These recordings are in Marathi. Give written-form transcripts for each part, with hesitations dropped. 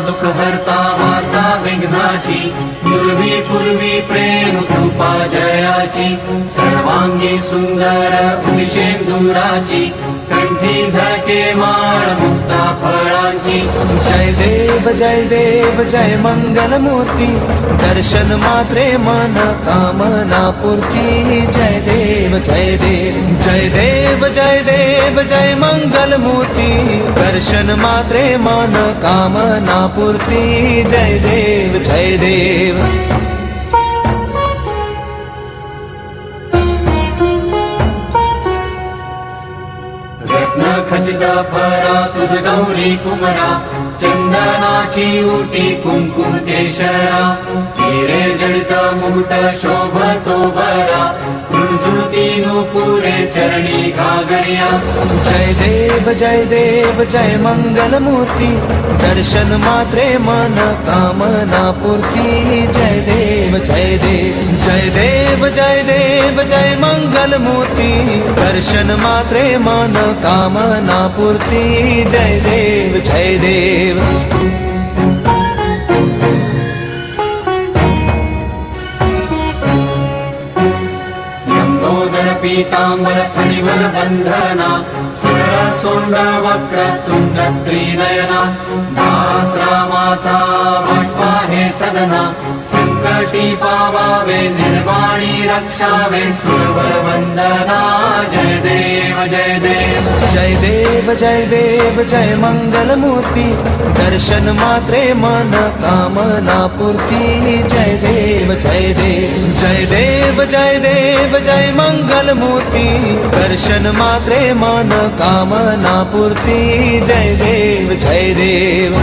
दुःख हरता वार्ता विघ्नाची पूर्वी पूर्वी प्रेम कृपा जयाची सर्वांगी सुंदर उदिशेंदुराची कंठी झळके माळ मुक्ता फळांची जय देव जय मंगल मूर्ती दर्शन मात्रे मन कामना पूर्ती जय देव जय देव जय देव जय देव जय मंगल मूर्ती दर्शन मात्रे मन कामना पूर्ती जय देव जय देव रत्न खचित फरा तुझ गौरी कुमरा चंदनाची उटी कुंकुम केशरा हिरे जडित मुकुट शोभतो बरा झुळझुळती नुपुरे चरणी घागरिया जय देव जय मंगल मूर्ती दर्शन मात्रे मन कामना पूर्ती जय देव जय देव जय देव जय देव जय मंगल मूर्ती दर्शन मात्रे मन कामना पूर्ती जय देव जय देव लंबोदर पीतांबर फणीवर बंधना सरळ सोंड वक्र तुंड त्रिनयना दास रामाचा वाटपा हे सदना संकटी पावावे निर्वाणी रक्षावे सुरवर वंदना जय देव जय देव जय देव जय देव जय मंगल मूर्ती दर्शन मात्रे मन कामना पूर्ती जय देव जय देव जय देव जय देव जय मंगल मूर्ती दर्शन मात्रे मन कामना पूर्ती जय देव जय देव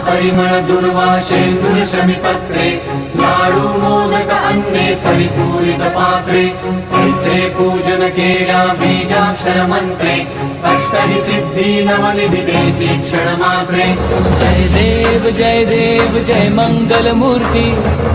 परिमळ दुर्वाशेंदुर शमीपत्रे लाडू मोदक अन्ने परिपूरित पात्रे ऐसे पूजन केल्या बीजाक्षर मंत्रे अष्टहि सिद्धी नवनिधी देसी क्षण मात्रे जय देव जय मंगल मूर्ती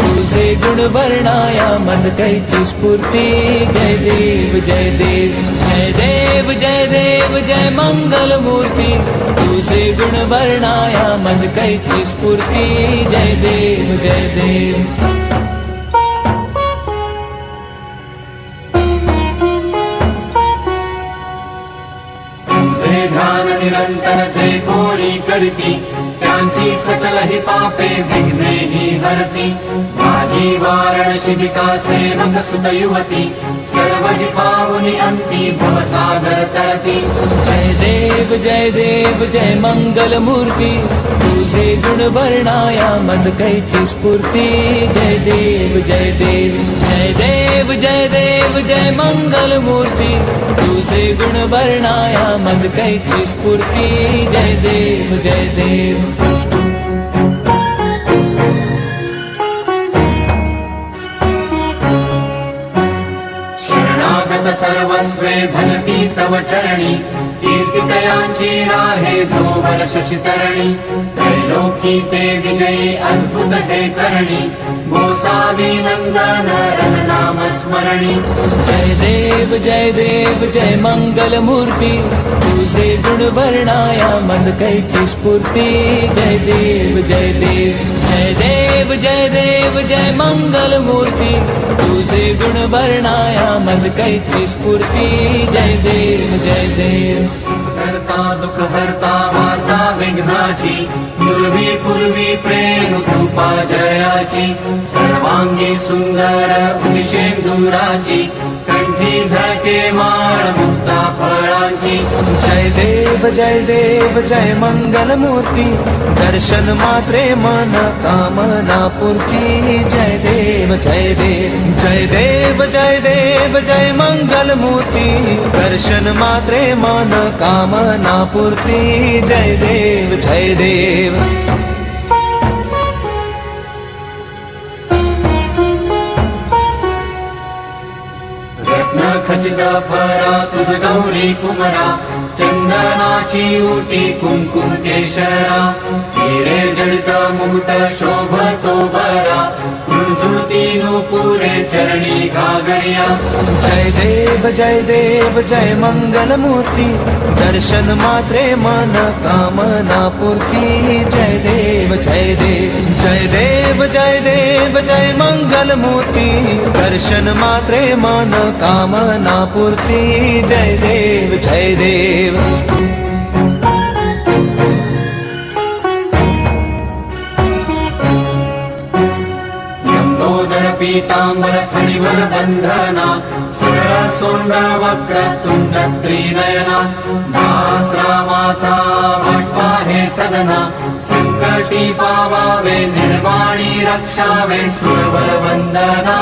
तुझे गुण वर्णाया मज कैची स्फूर्ती जय देव जय देव जय देव जय देव जय मंगल मूर्ती तुझे गुण वर्णाया मज कैची स्फूर्ती जय देव जय देव ध्यान निरंतर जे कोणी करती त्यांची सकल ही पापे विघ्ने ही हरती माझी वारण शिबिका सेवक सुत युवती सर्व ही पावनी अंती भवसागर तरती जय देव जय मंगल मूर्ती तुझे गुण वर्णाया मज कैची स्फूर्ती जय देव जय देव जय देव जय देव जय मंगल मूर्ती तुझे गुण वर्णाया मज कैची स्फूर्ती जय देव जय देव सर्वस्वे भजती तव चरणी कीर्तितयांची राहे जो वर्ष शितरणी त्रैलोकी ते विजयी अद्भुत हे करणी गोसावी नंदन रघुनाम स्मरणी जय देव जय मंगल मूर्ती तुझे गुण वर्णाया मज कैची स्फूर्ती जय देव जय देव जय देव जय देव जय मंगल मूर्ती तुझे गुण वर्णाया मज कैची स्फूर्ती जय देव जय देव करता दुःख हरता वार्ता विघ्नाची पूर्वी पूर्वी प्रेम कृपा जयाची सर्वांगी सुंदर उदिशेंदुराची कंठी झळके माळ मुक्ता फळांची जय देव जय मंगल मूर्ती दर्शन मात्रे मन कामना पूर्ती जय देव जय देव जय देव जय देव जय मंगल मूर्ती दर्शन मात्रे मन कामना पूर्ती जय देव जय देव खचित फरा तुझ गौरी कुमरा चंदनाची उटी कुंकुम केशरा हिरे जडित मुकुट शोभतो बरा झुळझुळती नूपुरे चरणी घागरिया जय देव जय मंगल मूर्ती दर्शन मात्रे मन कामना पूर्ती जय देव जय देव जय देव जय देव जय मंगल मूर्ती दर्शन मात्रे मन कामना पूर्ती जय देव जय देव लंबोदर पीतांबर फणीवर बंधना सरळ सोंड वक्र तुंड त्रिनयना दास रामाचा वाटवा हे सदना संकटी पावावे निर्वाणी रक्षावे सुरवर वंदना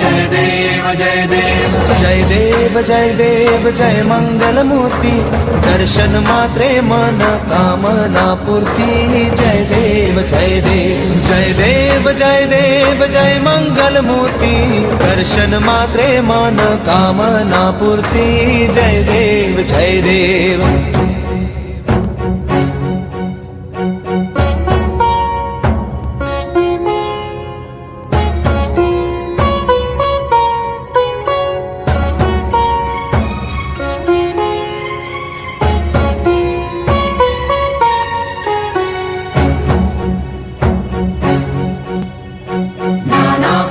जय देव जय देव जय देव जय देव जय मंगल मूर्ती दर्शन मात्रे मन कामना पूर्ती जय देव जय देव जय देव जय देव जय मंगल मूर्ती दर्शन मात्रे मन कामना पूर्ती जय देव जय देव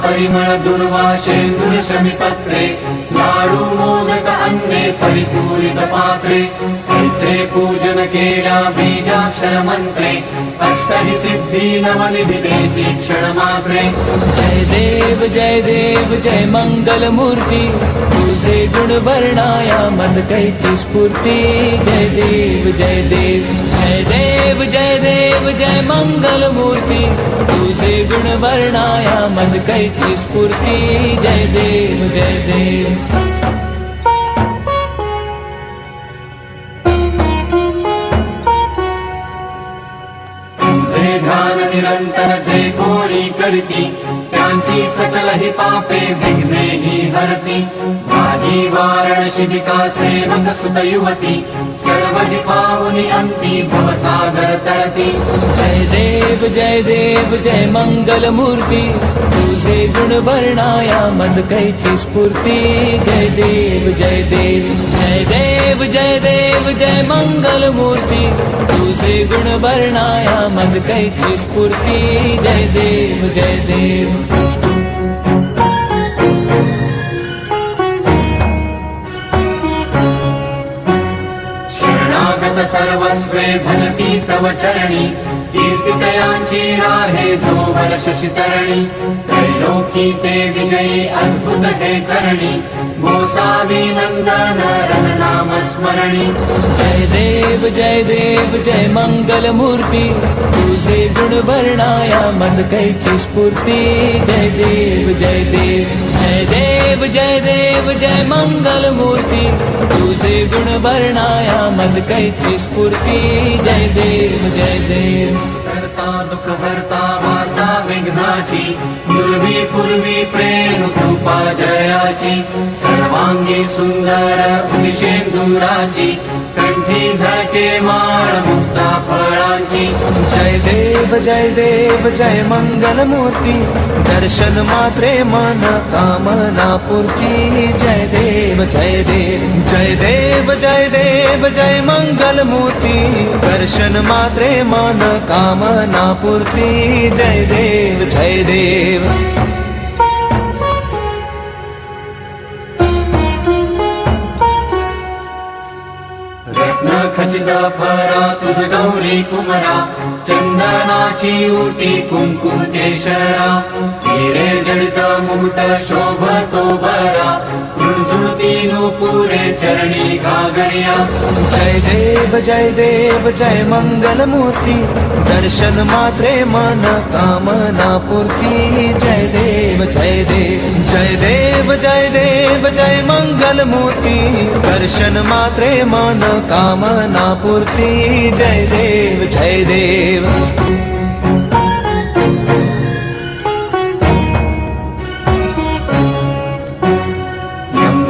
परिमळ दुर्वाशेंदुर शमिपत्रे लाडू मोदक अन्ने परिपूरित पात्रे ऐसे पूजन केल्या बीजाक्षर मंत्रे अष्टहि सिद्धी नवनिधि देसी क्षण मात्रे जय देव जय मंगल मूर्ती तुझे गुण वर्णाया मज कैची स्फूर्ती जय देव जय देव जय देव जय देव जय मंगल मूर्ती तुझे गुण वर्णाया मज कैची स्फूर्ती जय देव जय देव तुझे ध्यान निरंतर जे कोणी करती त्यांची सकल ही पापे विघ्ने ही हरती माझी वारण शिबिका सेवक सुत युवती सर्व ही पावनी अंती भवसागर तरती जय देव जय मंगल मूर्ती तुझे गुण वर्णाया मज कैची स्फूर्ती जय देव जय देव जय देव जय देव जय मंगल मूर्ती तुझे गुण वर्णाया मज कैची स्फूर्ती जय देव जय देव सर्वस्वे भजती तव चरणी कीर्तितयांची राहे जो वर्ष शितरणी त्रैलोकी ते विजयी अद्भुत हे करणी गोसावी नंदन रघुनाम स्मरणी जय देव जय मंगल मूर्ती तुझे गुण वर्णाया मज कैची स्फूर्ती जय देव जय देव जय देव जय देव जय मंगल मूर्ती तुझे गुण वर्णाया मज कैची स्फूर्ती जय देव जय देव करता दुख हरता वार्ता विघ्नाची दुर्वी पूर्वी प्रेम कृपा जयाची सर्वांगी सुंदर उनिशेंदुराची कंठी झळके माळ मुक्ता फळांची जय देव जय मंगल मूर्ती दर्शन मात्रे मन कामना पूर्ती जय देव जय देव जय देव जय देव जय मंगल मूर्ती दर्शन मात्रे मन कामना पूर्ती जय देव जय देव खचित फरा तुझ गौरी कुमरा चंदनाची उटी कुंकुम केशरा हिरे जडित मुकुट शोभतो बरा झुळझुळती नूपुरे चरणी घागरिया जय देव जय मंगल मूर्ती दर्शन मात्रे मन कामना पूर्ती जय देव जय देव जय देव जय देव जय मंगल मूर्ती दर्शन मात्रे मन कामना पूर्ती जय देव जय देव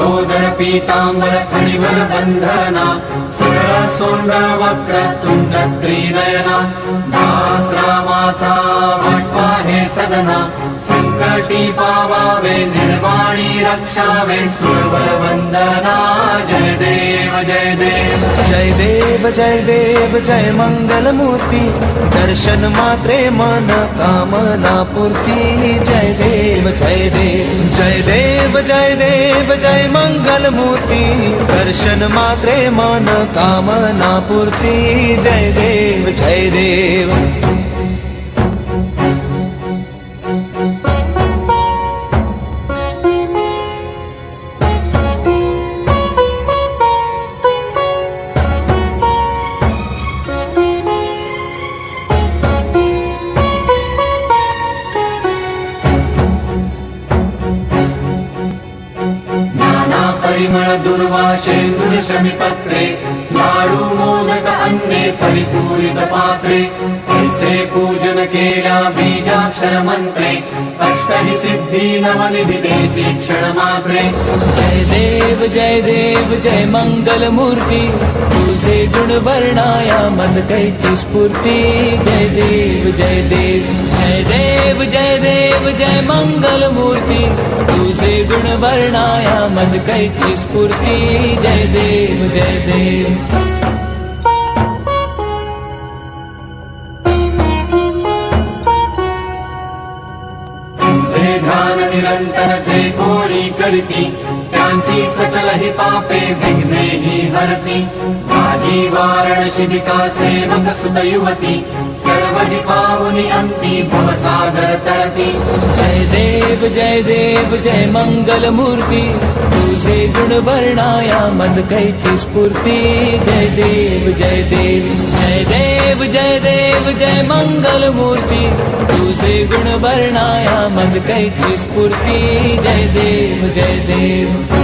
लंबोदर पीतांबर फणिवर बंधना सरळ सोंड वक्र तुंड त्रिनयना दास रामाचा वाटवा हे सदना संकटी पावावे निर्वाणी रक्षावे सुरवर वंदना जय देव जय देव जय देव जय देव जय मंगल मूर्ती दर्शन मात्रे मन कामना पूर्ती जय देव जय देव जय देव जय देव जय मंगल मूर्ती दर्शन मात्रे मन कामना पूर्ती जय देव जय देव परिमळ दुर्वाशेंदुर शमिपत्रे लाडू मोदक अन्ने परिपूरित पात्रे ऐसे पूजन केल्या बीजाक्षर मंत्रे अष्टहि सिद्धी नवनिधी देसी क्षण मात्रे जय देव जय मंगल मूर्ती तुझे गुण वर्णाया मज कैची स्फूर्ती जय देव जय देव जय देव जय देव जय मंगल मूर्ती तुझे गुण वर्णाया मज कैची स्फूर्ती जय देव जय देव ध्यान निरंतर जे कोणी करती त्यांची सकल ही पापे विघ्ने ही हरती माझी वारण शिबिका सेवक सुत युवती सर्व ही पावनी अंती भवसागर तरती जय देव जय मंगल मूर्ती तुझे गुण वर्णाया मज कैची स्फूर्ती जय देव जय देव जय देव जय देव जय मंगल मूर्ती तुझे गुण वर्णाया मज कैची स्फूर्ती जय देव जय देव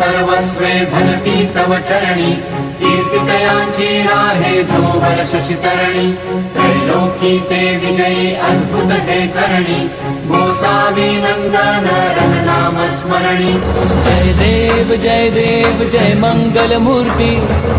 सर्वस्वे भजती तव चरणी कीर्तितयांची राहे जो वर्ष शितरणी त्रैलोकी ते विजयी अद्भुत हे करणी गोसावी नंदन रघुनाम स्मरणी जय देव जय मंगल मूर्ती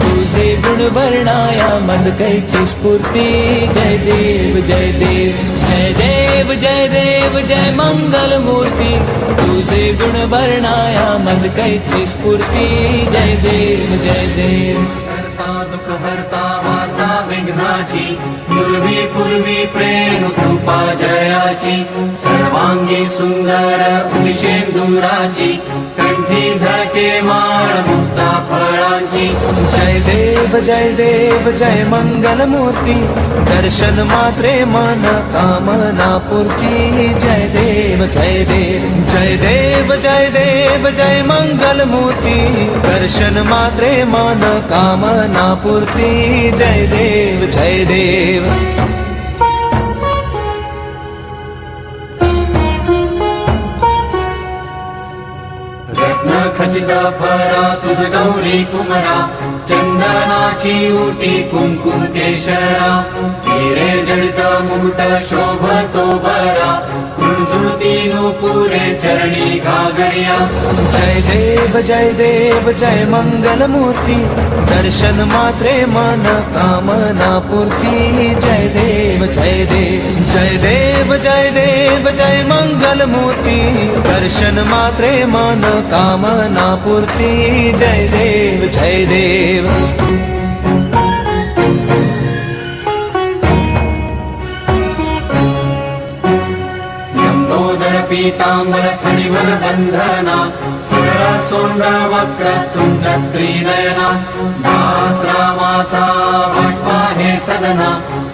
तुझे गुण वर्णाया मज कैची स्फूर्ती जय देव जय देव जय देव जय देव जय मंगल मूर्ती तुझे गुण वर्णाया मज कैची स्फूर्ती जय देव जय देव करता दुख हरता वार्ता विघ्नाची पूर्वी पूर्वी प्रेम कृपा जयाची सर्वांगी सुंदर उदिशेंदुराची कंठी झळके माळ मुक्ता फळांची जय देव जय मंगल मूर्ती दर्शन मात्रे मन कामना पूर्ती जय देव जय देव जय देव जय देव जय मंगल मूर्ती दर्शन मात्रे मन कामना पूर्ती जय देव जय देव खचित फरा तुझ गौरी कुमरा चंदनाची उटी कुंकुम केशरा हिरे जडित मुकुट शोभतो बरा कुंजुळती नुपुरे चरणी घागरिया जय देव जय मंगल मूर्ती दर्शन मात्रे मन कामना पूर्ती जय देव जय देव जय देव जय देव जय मंगल मूर्ती दर्शन मात्रे मन कामना पूर्ती जय देव जय देव लंबोदर पीतांबर फणिवर बंधना सरळ सोंड वक्र तुंड त्रिनयना दास रामाचा वाटवा हे सदना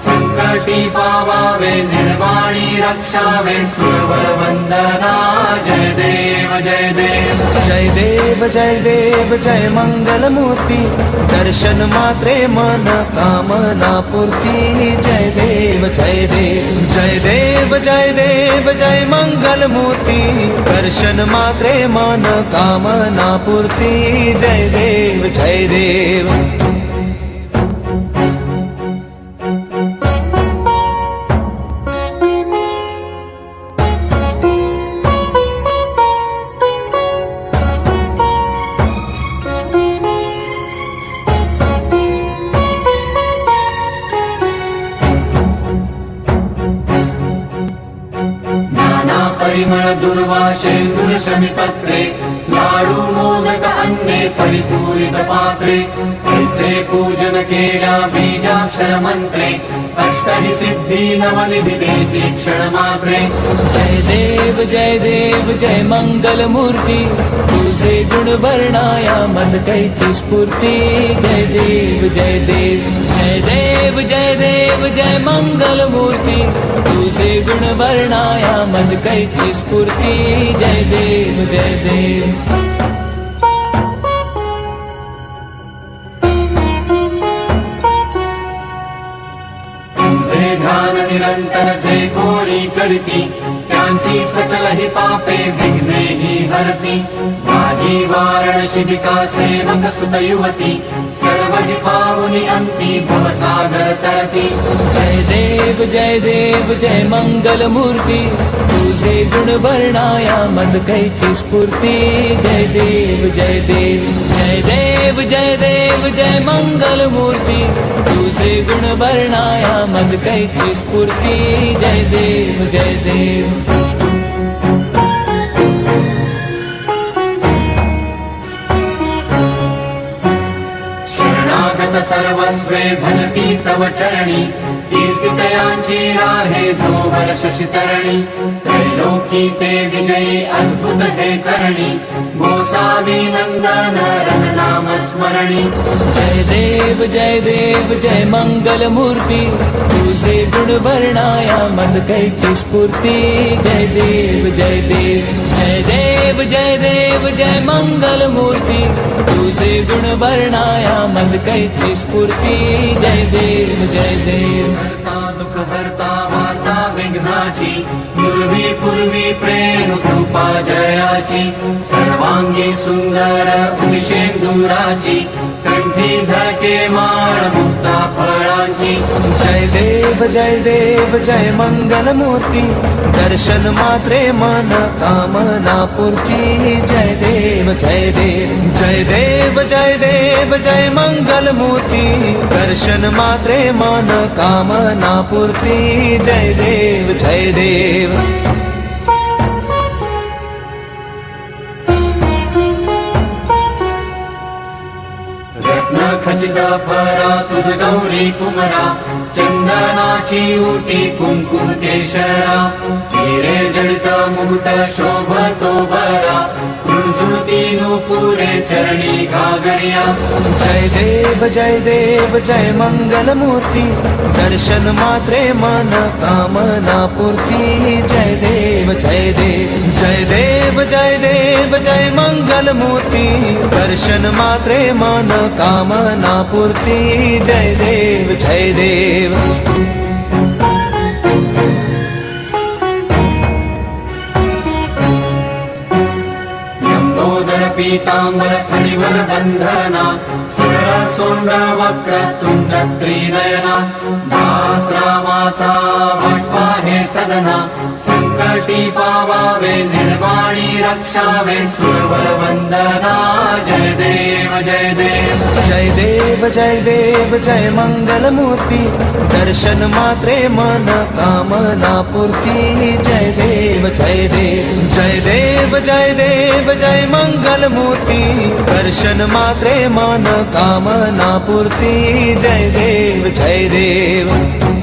संकटी पावावे निर्वाणी रक्षावे सुरवर वंदना जय देव जय देव जय देव जय देव जय मंगल मूर्ती दर्शन मात्रे मन कामना पूर्ती जय देव जय देव जय देव जय देव जय मंगल मूर्ती दर्शन मात्रे मन कामना पूर्ती जय देव जय देव परिमळ दुर्वाशेंदुर शमीपत्रे लाडू मोदक अन्ने परिपूरित पात्रे ऐसे पूजन केल्या बीजाक्षर मंत्रे अष्टहि सिद्धी नवनिधि देसी क्षण मात्रे जय देव जय मंगल मूर्ती तुझे गुण वर्णाया मज कैची स्फूर्ती जय देव जय देव जय देव जय देव जय मंगल मूर्ती तुझे गुण वर्णाया मज कैची स्फूर्ती जय देव जय देव तुझे ध्यान निरंतर जे कोणी करती त्यांची सकल ही पापे विघ्ने ही हरती माझी वारण शिबिका सेवक सुत युवती सर्व ही पावनी अंती भवसागर तरती जय देव जय मंगल मूर्ती तुझे गुण वर्णाया मज कैची स्फूर्ती जय देव जय देव जय देव जय देव जय मंगल मूर्ती तुझे गुण वर्णाया मज कैची स्फूर्ती जय देव जय देव सर्वस्वे भजती तव चरणी कीर्तितयांची राहे जो वर्ष शितरणी त्रैलोकी ते विजयी अद्भुत हे करणी गोसावी नंदन रघुनाम स्मरणी जय देव जय मंगल मूर्ती तुझे गुण वर्णाया मज कैची स्फूर्ती जय देव जय देव जय देव जय देव जय मंगल मूर्ती तुझे गुण वर्णाया मज कैची स्फूर्ती जय देव जय देव हरता दुख हरता वार्ता विघ्नाची पूर्वी पूर्वी प्रेम कृपा जयाची सर्वांगी सुंदर उदिशेंदुराची कंठी झळके माळ मुक्ता फळांची जय देव जय मंगल मूर्ती दर्शन मात्रे मन कामना पूर्ती जय देव जय देव जय देव जय देव जय मंगल मूर्ती दर्शन मात्रे मन कामना पूर्ती जय देव जय देव रत्न खचित फरा तुझ गौरी कुमरा चंदनाची उटी कुंकुम केशरा हिरे जडित मुकुट शोभतो बरा झुळझुळती नुपुरे चरणी घागरिया जय देव जय मंगल मूर्ती दर्शन मात्रे मन कामना पूर्ती जय देव जय देव जय देव जय देव जय मंगल मूर्ती दर्शन मात्रे मन कामना पूर्ती जय देव जय देव लंबोदर पीतांबर फणिवर बंधना सरळ सोंड वक्र तुंड त्रिनयना दास रामाचा भटपा हे सदना संकटी पावावे निर्वाणी रक्षावे सुरवर वंदना जय देव जय देव जय देव जय देव जय मंगल मूर्ती दर्शन मात्रे मन कामना पूर्ती जय देव जय देव जय देव जय देव जय मंगल मूर्ती दर्शन मात्रे मन कामना पूर्ती जय देव जय देव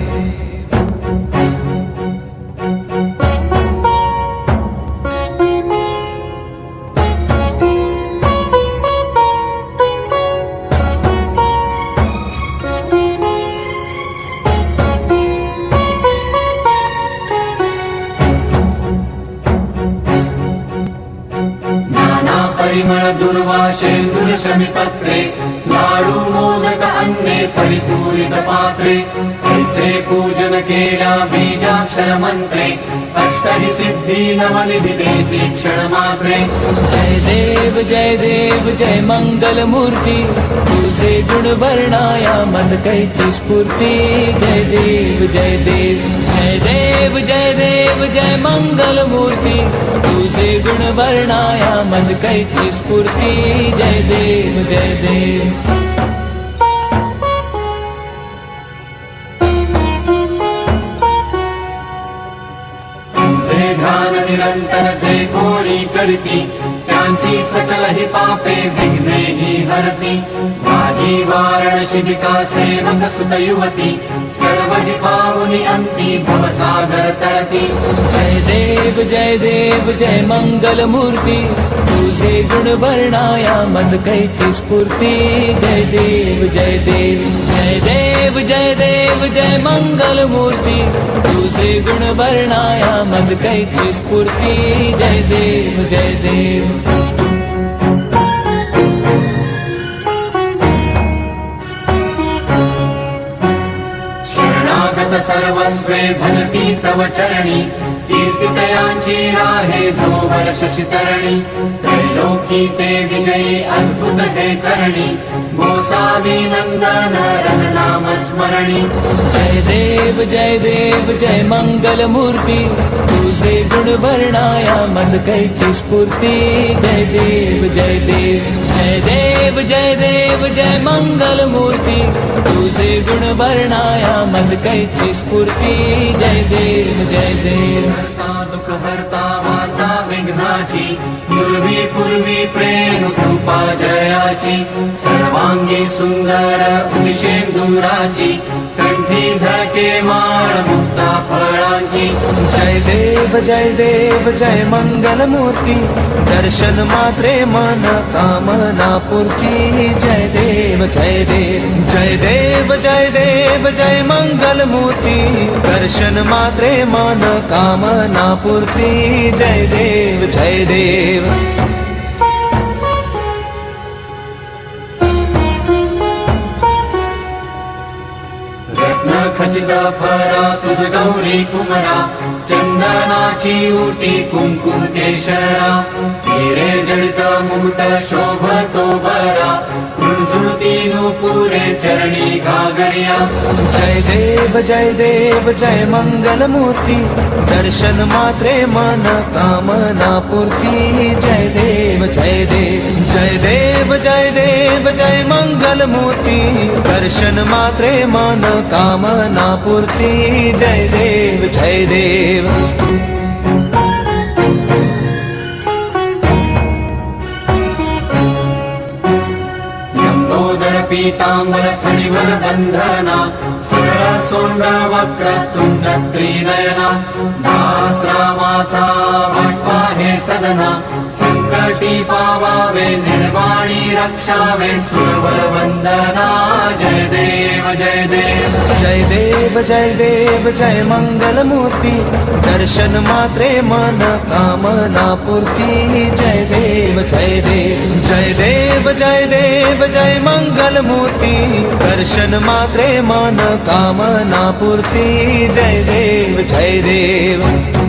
परिमळ दुर्वाशेंदुर शमीपत्रे लाडू मोदक अन्ने परिपूरित पात्रे ऐसे पूजन केल्या बीजाक्षर मंत्रे अष्टहि सिद्धी नवनिधि देसी क्षण मात्रे जय देव जय मंगल मूर्ती तुझे गुण वर्णाया मज कैची स्फूर्ती जय देव जय देव जय देव जय देव जय मंगल मूर्ती तुझे गुण वर्णाया मज कैची स्फूर्ती जय देव जय देव ध्यान निरंतर जे कोणी करती त्यांची सकल ही पापे विघ्ने ही हरती माझी वाराणसी सेवक सुत युवती सर्व ही पावनी अंती भवसागर तरती जय देव जय मंगल मूर्ती तुझे गुण वर्णाया मज कैची स्फूर्ती जय देव जय देव जय देव जय देव जय मंगल मूर्ती तुझे गुण वर्णाया मज कैची स्फूर्ती जय देव जय देव सर्वस्वे भजती तव चरणी कीर्तितयांची राहे जो वर्ष शितरणी त्रैलोकी ते विजयी अद्भुत हे करणी गोसावी नंदन रघुनाम स्मरणी जय देव जय मंगल मूर्ती तुझे गुण वर्णाया मज कैची स्फूर्ती जय देव जय देव जय देव जय देव जय मंगल मूर्ती तुझे गुण वर्णाया मज कैची स्फूर्ती जय देव जय देव हरता दुख हरता वार्ता विघ्नाची पूर्वी पूर्वी प्रेम कृपा जयाची सर्वांगी सुंदर उदिशेंदुराची कंठी झळके माळ मुक्ता फळांची जय देव जय मंगल मूर्ती दर्शन मात्रे मन कामना पूर्ती जय देव जय देव जय देव जय देव जय मंगल मूर्ती दर्शन मात्रे मन कामना पूर्ती जय देव जय देव खचित फरा तुझ गौरी कुमरा चंदनाची उटी कुंकुम केशरा हिरे जडित मुकुट शोभतो बरा झुळझुळती नूपुरे चरणी घागरिया जय देव जय मंगल मूर्ती दर्शन मात्रे मन कामना पूर्ती जय देव जय देव जय देव जय देव जय मंगल मूर्ती दर्शन मात्रे मन कामना पूर्ती जय देव जय देव पीतांबर फणीवर बंधना सरळ सोंड वक्र तुंड त्रिनयना दास रामाचा वाटपा हे सदना संकटी पावावे निर्वाणी रक्षावे सुरवर वंदना जय देव जय देव जय देव जय देव जय मंगल मूर्ती दर्शन मात्रे मन कामना पूर्ती जय देव जय देव जय देव जय देव जय मंगल मूर्ती दर्शन मात्रे मन कामना पूर्ती जय देव जय देव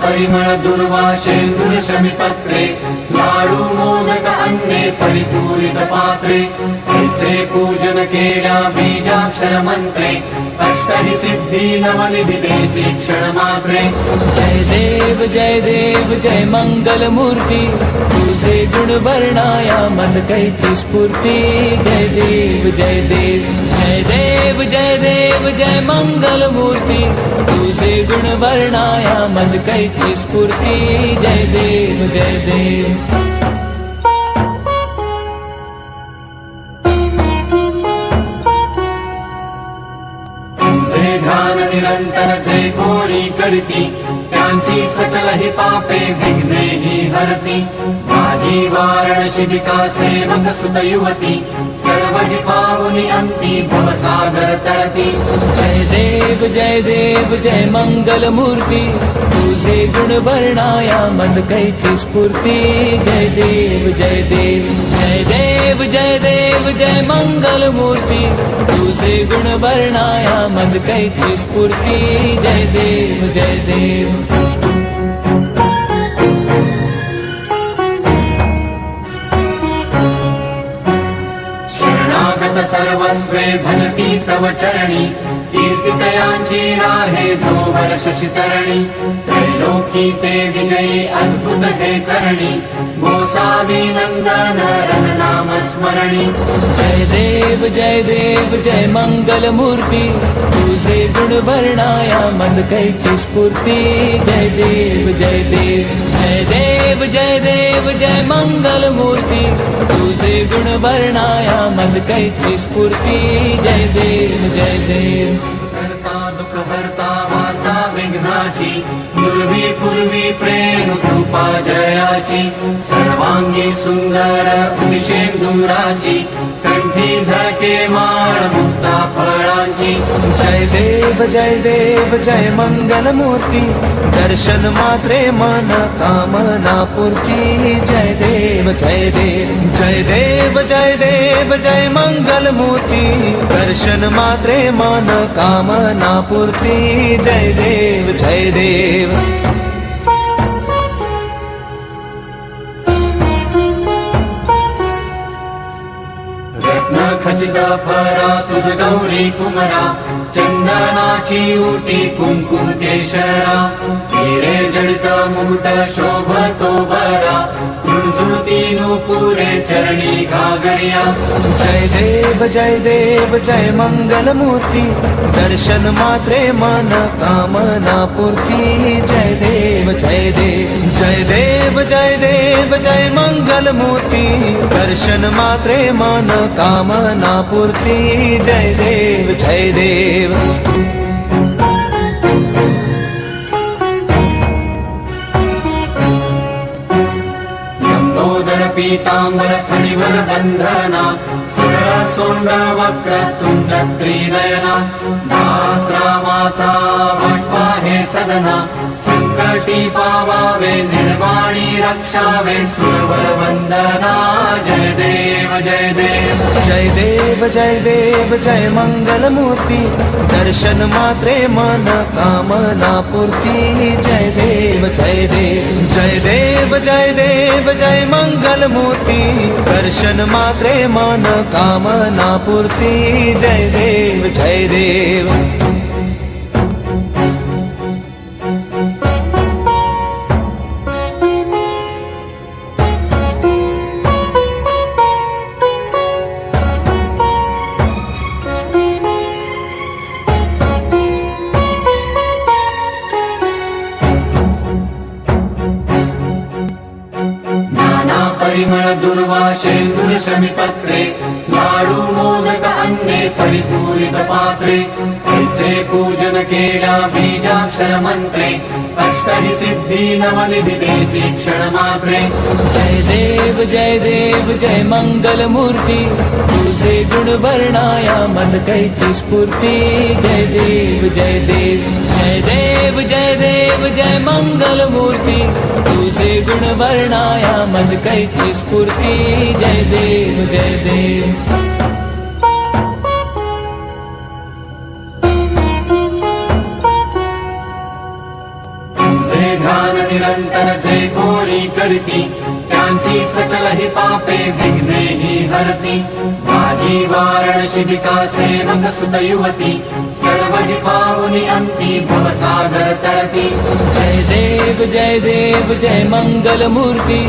परिमळ दुर्वाशेंदुर शमिपत्रे लाडू मोदक अन्ने परिपूरित पात्रे ऐसे पूजन केल्या बीजाक्षर मंत्रे अष्टहि सिद्धी नवनिधि देसी क्षण मात्रे जय देव जय मंगल मूर्ती तुझे गुण वर्णाया मज कैची स्फूर्ती जय देव जय देव जय देव जय देव जय मंगल मूर्ती तुझे गुण वर्णाया मज कैची स्फूर्ती जय देव जय देव ध्यान निरंतर जे कोणी करती त्यांची सकल ही पापे विघ्ने ही हरती माझी वाराणसी सेवक सुत युवती सर्व ही पावनी अंती भवसागर तरती जय देव जय मंगल मूर्ती तुझे गुण वर्णाया मज कैची स्फूर्ती जय देव जय देव जय देव जय देव जय मंगल मूर्ती तुझे गुण वर्णाया मज कैची स्फूर्ती जय देव जय देव सर्वस्वे सर्वस्वे भजती तव चरणी कीर्तितयांची राहे जो वर्ष शितरणी त्रैलोकी ते विजयी अद्भुत हे करणी गोसावी नंदन रघुनाम स्मरणी जय देव जय मंगल मूर्ती तुझे गुण वर्णाया मज कैची स्फूर्ती जय देव जय देव जय देव जय देव जय मंगल मूर्ती तुझे गुण वर्णाया मज कैची स्फूर्ती जय देव जय देव करता दुःख हरता वार्ता विघ्नाची पूर्वी प्रेम कृपा जयाची सर्वांगी सुंदर उदिशेंदुराची कंठी झळके माळ मुक्ता फळांची जय देव जय मंगल मूर्ती दर्शन मात्रे मन कामना पूर्ती जय देव जय देव जय देव जय देव जय मंगल मूर्ती दर्शन मात्रे मन कामना पूर्ती जय देव जय देव रत्न खचित फरा तुझ गौरी कुमरा चंदनाची उटी कुंकुम केशरा हिरे जडित मुकुट शोभतो बरा झुळझुळती नुपुरे चरणी घागरिया जय देव जय मंगल मूर्ती दर्शन मात्रे मन कामना पूर्ती जय देव जय देव जय देव जय देव जय मंगल मूर्ती दर्शन मात्रे मन कामना पूर्ती जय देव जय देव लंबोदर पीतांबर फणीवर बंधना सरळ सोंड वक्र तुंड त्रिनयना दास रामाचा वाटपा हे सदना संकटी पावावे निर्वाणी रक्षावे सुरवर वंदना जय देव जय देव जय देव जय देव जय मंगल मूर्ती दर्शन मात्रे मन कामना पूर्ती जय देव जय देव जय देव जय देव जय मंगल मूर्ती दर्शन मात्रे मन कामना पूर्ती जय देव जय देव परिमळ दुर्वाशेंदुर शमिपत्रे लाडू मोदक अन्ने परिपूरित पात्रे ऐसे पूजन केला बीजाक्षर मंत्रे अष्टहि सिद्धी नवनिधि देसी क्षण मात्रे जय देव जय मंगल मूर्ती तुझे गुण वर्णाया मज कैची स्फूर्ती जय देव जय देव जय देव जय देव जय मंगल मूर्ती तुझे गुण वर्णाया मज कैची स्फूर्ती जय देव जय देव ध्यान निरंतर जे कोणी करती त्यांची सकल ही पापे विघ्ने ही हरती माझी वारण शिबिका सेवक सुत युवती सर्व ही पावनी अंती भवसागर तरती जय देव जय मंगल मूर्ती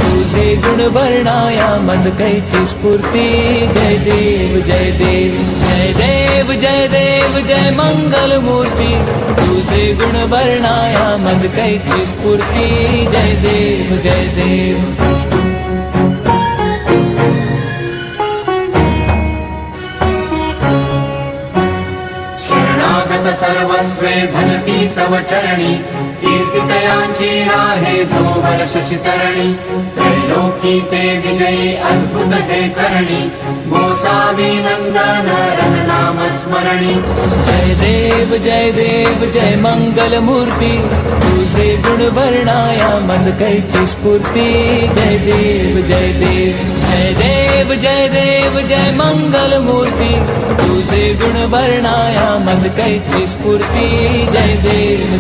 तुझे गुण वर्णाया मज कैची स्फूर्ती जय देव जय देव जय देव जय देव जय मंगल मूर्ती तुझे गुण वर्णाया मज कैची स्फूर्ती जय देव जय देव सर्वस्वे भजती तव चरणी कीर्तितयांची राहे जो वर्ष शितरणी त्रैलोकी ते विजयी अद्भुत हे करणी गोसावी नंदन रघुनाम स्मरणी जय देव जय मंगल मूर्ती तुझे गुण वर्णाया मज कैची स्फूर्ती जय देव जय देव जय देव जय देव जय मंगल मूर्ती तुझे गुण वर्णाया मज कैची स्फूर्ती जय देव